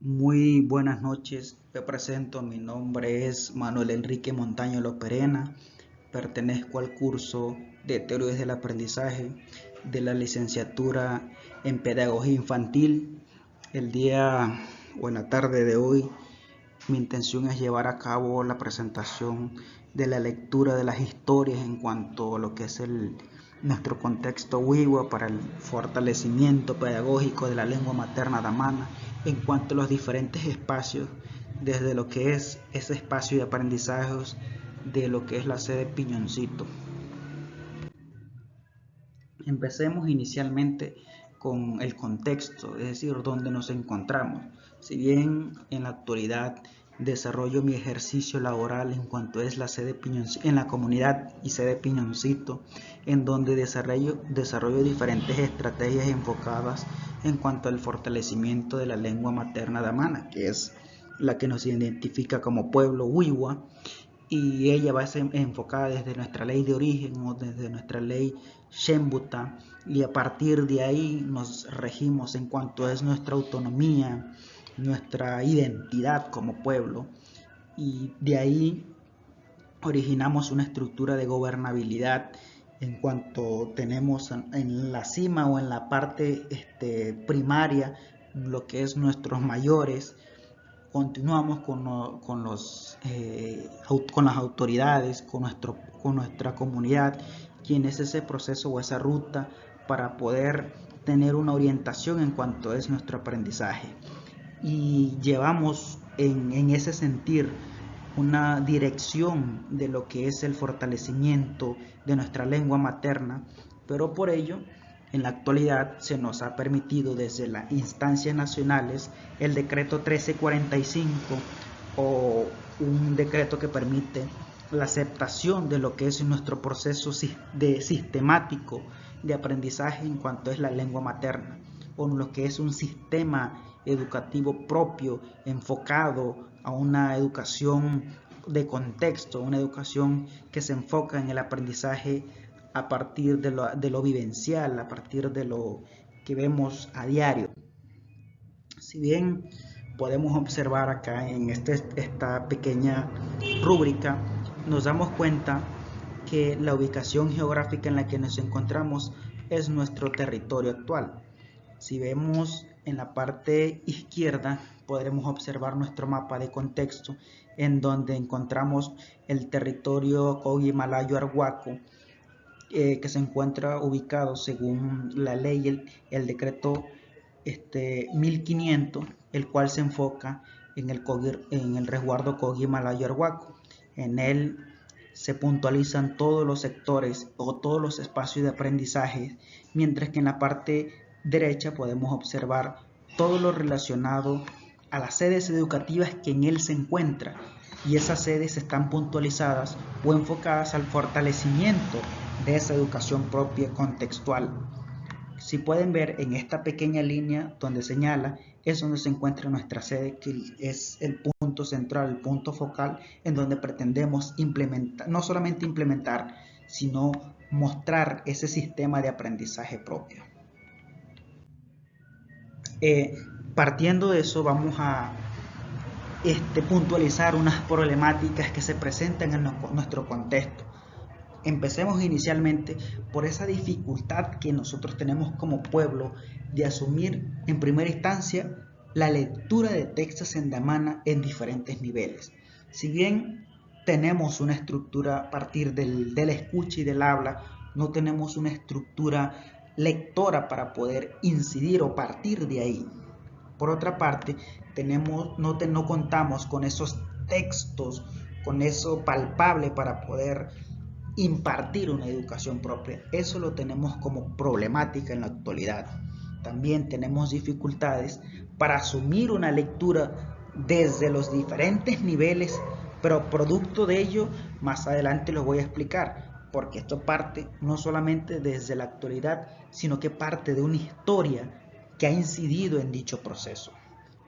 Muy buenas noches, me presento, mi nombre es Manuel Enrique Montaño Loperena, pertenezco al curso de Teorías del Aprendizaje de la licenciatura en Pedagogía Infantil. El día o en la tarde de hoy, mi intención es llevar a cabo la presentación de la lectura de las historias en cuanto a lo que es nuestro contexto wiwa para el fortalecimiento pedagógico de la lengua materna damana en cuanto a los diferentes espacios, desde lo que es ese espacio de aprendizajes de lo que es la sede Piñoncito. Empecemos inicialmente con el contexto, es decir, dónde nos encontramos. Si bien en la actualidad desarrollo mi ejercicio laboral en cuanto es la sede Piñoncito, en la comunidad y sede Piñoncito, en donde desarrollo diferentes estrategias enfocadas en cuanto al fortalecimiento de la lengua materna damana, que es la que nos identifica como pueblo wiwa, y ella va a ser enfocada desde nuestra ley de origen o desde nuestra ley Shenbuta, y a partir de ahí nos regimos en cuanto es nuestra autonomía, nuestra identidad como pueblo, y de ahí originamos una estructura de gobernabilidad en cuanto tenemos en la cima o en la parte primaria lo que es nuestros mayores. Continuamos con las autoridades, con nuestra comunidad, quien es ese proceso o esa ruta para poder tener una orientación en cuanto es nuestro aprendizaje. Y llevamos en ese sentir una dirección de lo que es el fortalecimiento de nuestra lengua materna, pero por ello en la actualidad se nos ha permitido desde las instancias nacionales el decreto 1345 o un decreto que permite la aceptación de lo que es nuestro proceso de sistemático de aprendizaje en cuanto es la lengua materna, o lo que es un sistema educativo propio enfocado a una educación de contexto, una educación que se enfoca en el aprendizaje a partir de lo vivencial, a partir de lo que vemos a diario. Si bien podemos observar acá en esta pequeña rúbrica, nos damos cuenta que la ubicación geográfica en la que nos encontramos es nuestro territorio actual. Si vemos en la parte izquierda, podremos observar nuestro mapa de contexto, en donde encontramos el territorio Cogi-Malayo-Arhuaco, que se encuentra ubicado según la ley, el decreto 1500, el cual se enfoca en el resguardo Cogi-Malayo-Arhuaco. En él se puntualizan todos los sectores o todos los espacios de aprendizaje, mientras que en la parte derecha podemos observar todo lo relacionado a las sedes educativas que en él se encuentran, y esas sedes están puntualizadas o enfocadas al fortalecimiento de esa educación propia contextual. Si pueden ver en esta pequeña línea donde señala, es donde se encuentra nuestra sede, que es el punto central, el punto focal, en donde pretendemos implementar, no solamente implementar, sino mostrar ese sistema de aprendizaje propio. Partiendo de eso, vamos a puntualizar unas problemáticas que se presentan en nuestro contexto. Empecemos inicialmente por esa dificultad que nosotros tenemos como pueblo de asumir en primera instancia la lectura de textos en damana en diferentes niveles. Si bien tenemos una estructura a partir del escucha y del habla, no tenemos una estructura lectora para poder incidir o partir de ahí. Por otra parte, no contamos con esos textos, con eso palpable para poder impartir una educación propia. Eso lo tenemos como problemática en la actualidad. También tenemos dificultades para asumir una lectura desde los diferentes niveles, pero producto de ello, más adelante lo voy a explicar, porque esto parte no solamente desde la actualidad, sino que parte de una historia que ha incidido en dicho proceso.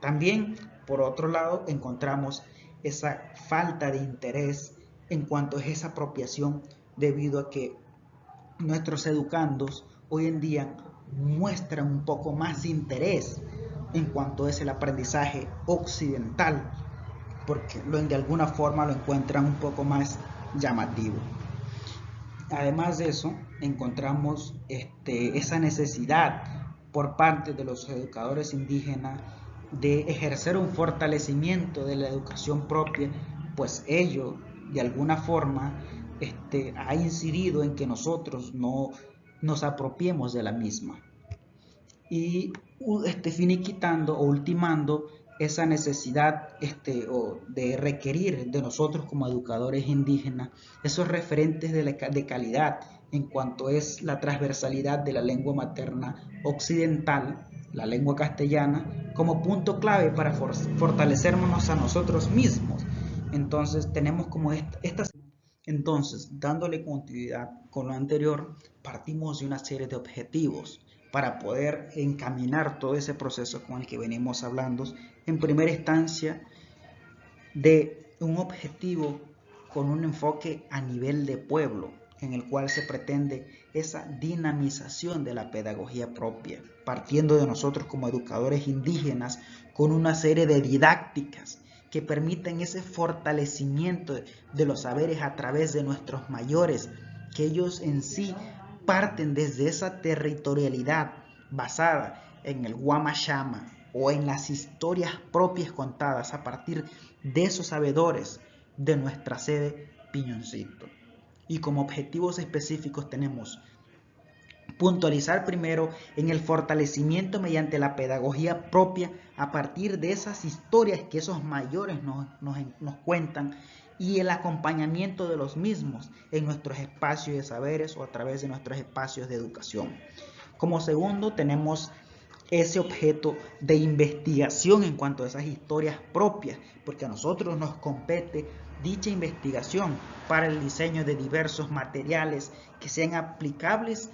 También, por otro lado, encontramos esa falta de interés en cuanto a esa apropiación, debido a que nuestros educandos hoy en día muestran un poco más de interés en cuanto es el aprendizaje occidental, porque de alguna forma lo encuentran un poco más llamativo. Además de eso, encontramos esa necesidad por parte de los educadores indígenas de ejercer un fortalecimiento de la educación propia, pues ello de alguna forma ha incidido en que nosotros no nos apropiemos de la misma y finiquitando o ultimando esa necesidad de requerir de nosotros como educadores indígenas esos referentes de calidad en cuanto es la transversalidad de la lengua materna occidental, la lengua castellana, como punto clave para fortalecernos a nosotros mismos. Entonces tenemos como estas. Entonces, dándole continuidad con lo anterior, partimos de una serie de objetivos para poder encaminar todo ese proceso con el que venimos hablando. En primera instancia, de un objetivo con un enfoque a nivel de pueblo, en el cual se pretende esa dinamización de la pedagogía propia, partiendo de nosotros como educadores indígenas, con una serie de didácticas que permiten ese fortalecimiento de los saberes a través de nuestros mayores, que ellos en sí parten desde esa territorialidad basada en el Guamachama o en las historias propias contadas a partir de esos sabedores de nuestra sede Piñoncito. Y como objetivos específicos tenemos puntualizar primero en el fortalecimiento mediante la pedagogía propia a partir de esas historias que esos mayores nos cuentan y el acompañamiento de los mismos en nuestros espacios de saberes o a través de nuestros espacios de educación. Como segundo tenemos ese objeto de investigación en cuanto a esas historias propias, porque a nosotros nos compete dicha investigación para el diseño de diversos materiales que sean aplicables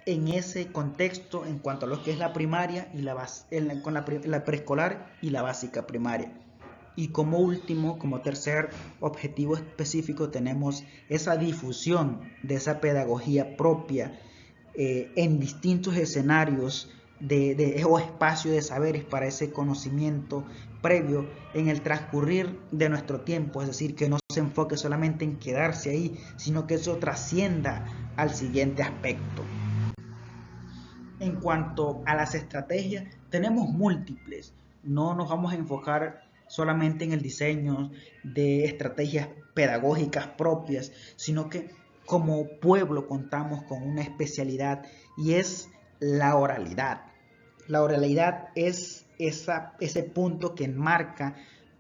en ese contexto en cuanto a lo que es la primaria y la preescolar y la básica primaria. Y como último, como tercer objetivo específico, tenemos esa difusión de esa pedagogía propia en distintos escenarios o espacios de saberes para ese conocimiento previo en el transcurrir de nuestro tiempo, es decir, que no se enfoque solamente en quedarse ahí, sino que eso trascienda al siguiente aspecto. En cuanto a las estrategias, tenemos múltiples. No nos vamos a enfocar solamente en el diseño de estrategias pedagógicas propias, sino que como pueblo contamos con una especialidad y es la oralidad. La oralidad es ese punto que enmarca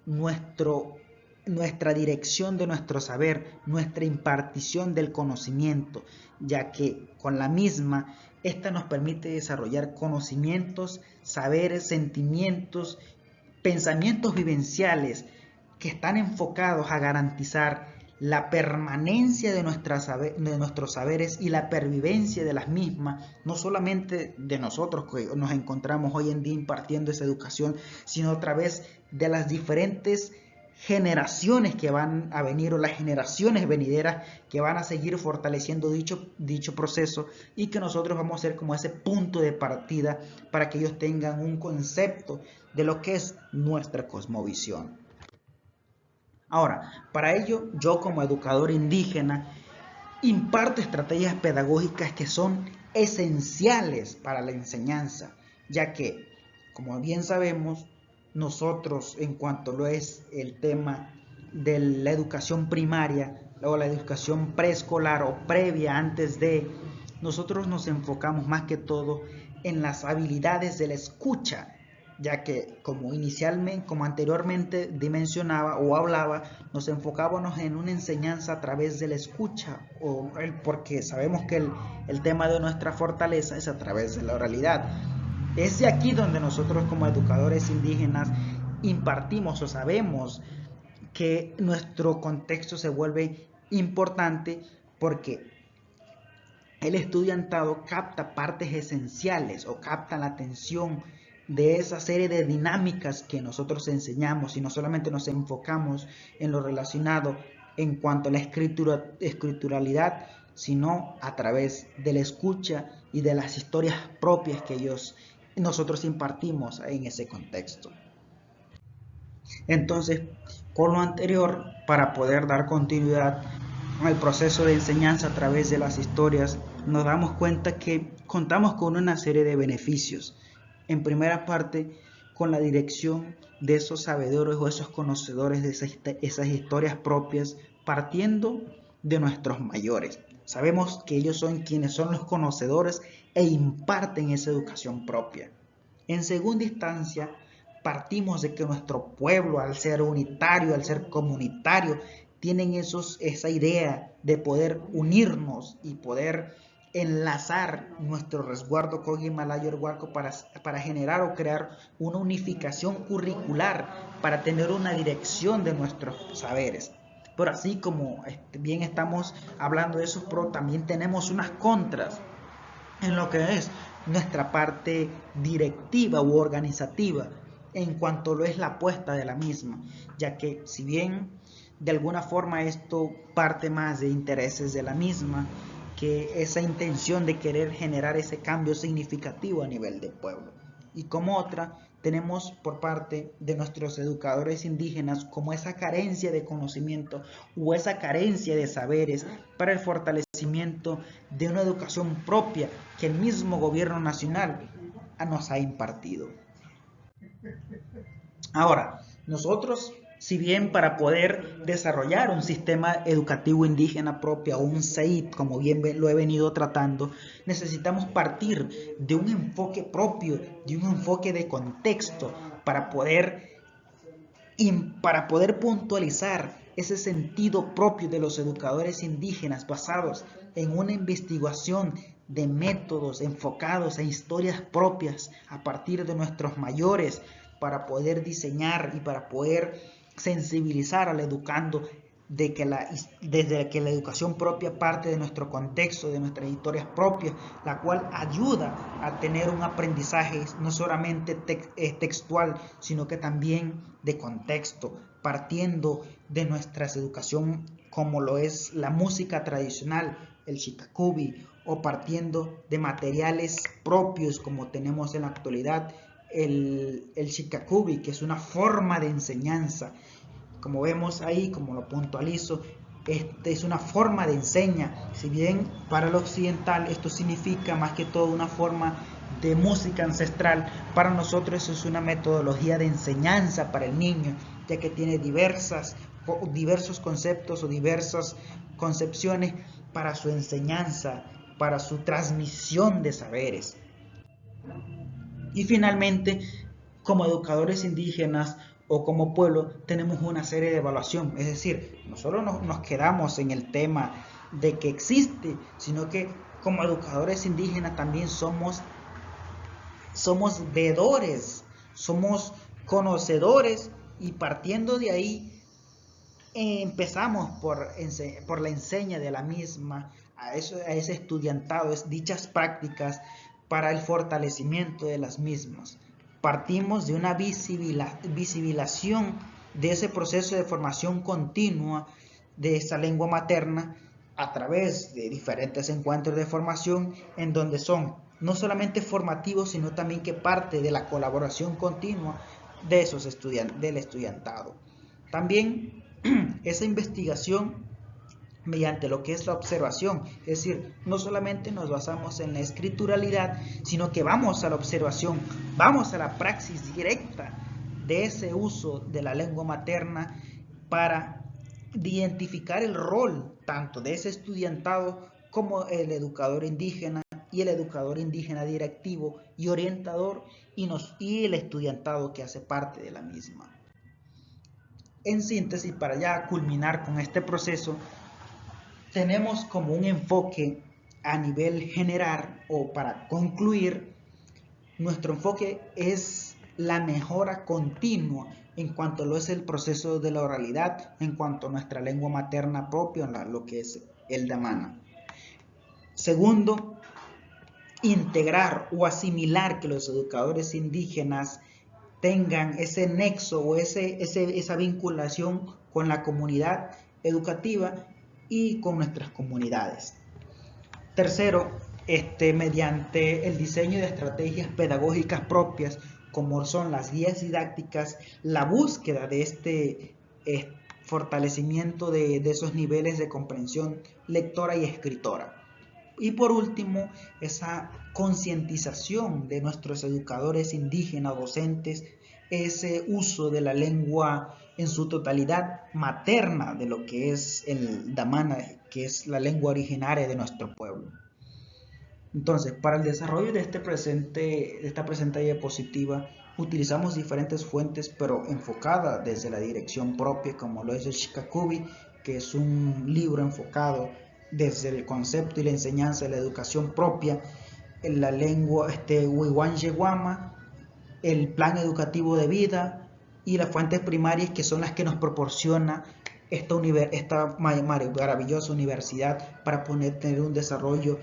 nuestra dirección de nuestro saber, nuestra impartición del conocimiento, ya que con la misma, esta nos permite desarrollar conocimientos, saberes, sentimientos, pensamientos vivenciales que están enfocados a garantizar la permanencia de nuestros saberes y la pervivencia de las mismas, no solamente de nosotros que nos encontramos hoy en día impartiendo esa educación, sino a través de las diferentes generaciones que van a venir o las generaciones venideras que van a seguir fortaleciendo dicho proceso y que nosotros vamos a ser como ese punto de partida para que ellos tengan un concepto de lo que es nuestra cosmovisión. Ahora, para ello yo como educador indígena imparto estrategias pedagógicas que son esenciales para la enseñanza, ya que, como bien sabemos, nosotros en cuanto lo es el tema de la educación primaria o la educación preescolar o previa antes de, nosotros nos enfocamos más que todo en las habilidades de la escucha, ya que como anteriormente dimensionaba o hablaba, nos enfocábamos en una enseñanza a través de la escucha, porque sabemos que el tema de nuestra fortaleza es a través de la oralidad. Es de aquí donde nosotros como educadores indígenas impartimos o sabemos que nuestro contexto se vuelve importante porque el estudiantado capta partes esenciales o capta la atención de esa serie de dinámicas que nosotros enseñamos y no solamente nos enfocamos en lo relacionado en cuanto a la escrituralidad, sino a través de la escucha y de las historias propias que ellos nosotros impartimos en ese contexto. Entonces, con lo anterior, para poder dar continuidad al proceso de enseñanza a través de las historias, nos damos cuenta que contamos con una serie de beneficios. En primera parte, con la dirección de esos sabedores o esos conocedores de esas historias propias, partiendo de nuestros mayores. Sabemos que ellos son quienes son los conocedores e imparten esa educación propia. En segunda instancia, partimos de que nuestro pueblo, al ser unitario, al ser comunitario, tienen esa idea de poder unirnos y poder enlazar nuestro resguardo Kogi Himalayo Huarco para generar o crear una unificación curricular, para tener una dirección de nuestros saberes. Pero así como bien estamos hablando de eso, pero también tenemos unas contras en lo que es nuestra parte directiva u organizativa en cuanto lo es la puesta de la misma, ya que si bien de alguna forma esto parte más de intereses de la misma que esa intención de querer generar ese cambio significativo a nivel del pueblo. Y como otra, tenemos por parte de nuestros educadores indígenas como esa carencia de conocimiento o esa carencia de saberes para el fortalecimiento de una educación propia que el mismo gobierno nacional nos ha impartido. Ahora, nosotros, si bien para poder desarrollar un sistema educativo indígena propio o un CEIP, como bien lo he venido tratando, necesitamos partir de un enfoque propio, de un enfoque de contexto, para poder puntualizar ese sentido propio de los educadores indígenas basados en una investigación de métodos enfocados a historias propias a partir de nuestros mayores, para poder diseñar y para poder sensibilizar al educando desde que la educación propia parte de nuestro contexto, de nuestras historias propias, la cual ayuda a tener un aprendizaje no solamente textual, sino que también de contexto, partiendo de nuestra educación como lo es la música tradicional, el shikakubi, o partiendo de materiales propios como tenemos en la actualidad, el shikakubi, que es una forma de enseñanza. Como vemos ahí, como lo puntualizo, es una forma de enseña. Si bien para el occidental esto significa más que todo una forma de música ancestral, para nosotros es una metodología de enseñanza para el niño, ya que tiene diversos conceptos o diversas concepciones para su enseñanza, para su transmisión de saberes. Y finalmente, como educadores indígenas o como pueblo, tenemos una serie de evaluación. Es decir, no solo nos quedamos en el tema de que existe, sino que como educadores indígenas también somos veedores, somos conocedores, y partiendo de ahí empezamos por la enseña de la misma a ese estudiantado, dichas prácticas para el fortalecimiento de las mismas. Partimos de una visibilización de ese proceso de formación continua de esa lengua materna a través de diferentes encuentros de formación, en donde son no solamente formativos, sino también que parte de la colaboración continua de del estudiantado. También esa investigación mediante lo que es la observación, es decir, no solamente nos basamos en la escrituralidad, sino que vamos a la observación, vamos a la praxis directa de ese uso de la lengua materna para identificar el rol tanto de ese estudiantado como el educador indígena y el educador indígena directivo y orientador y el estudiantado que hace parte de la misma. En síntesis, para ya culminar con este proceso, tenemos como un enfoque a nivel general, o para concluir, nuestro enfoque es la mejora continua en cuanto a lo es el proceso de la oralidad, en cuanto a nuestra lengua materna propia, lo que es el damana. Segundo, integrar o asimilar que los educadores indígenas tengan ese nexo o esa vinculación con la comunidad educativa y con nuestras comunidades. Tercero, mediante el diseño de estrategias pedagógicas propias, como son las guías didácticas, la búsqueda de fortalecimiento de esos niveles de comprensión lectora y escritora. Y por último, esa concientización de nuestros educadores indígenas, docentes, ese uso de la lengua en su totalidad materna de lo que es el damana, que es la lengua originaria de nuestro pueblo. Entonces, para el desarrollo de esta presente diapositiva, utilizamos diferentes fuentes, pero enfocadas desde la dirección propia, como lo es el Shikakubi, que es un libro enfocado desde el concepto y la enseñanza de la educación propia, en la lengua Wiwan Yewama, el plan educativo de vida y las fuentes primarias, que son las que nos proporciona esta maravillosa universidad para poder tener un desarrollo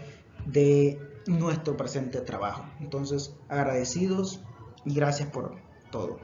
de nuestro presente trabajo. Entonces, agradecidos y gracias por todo.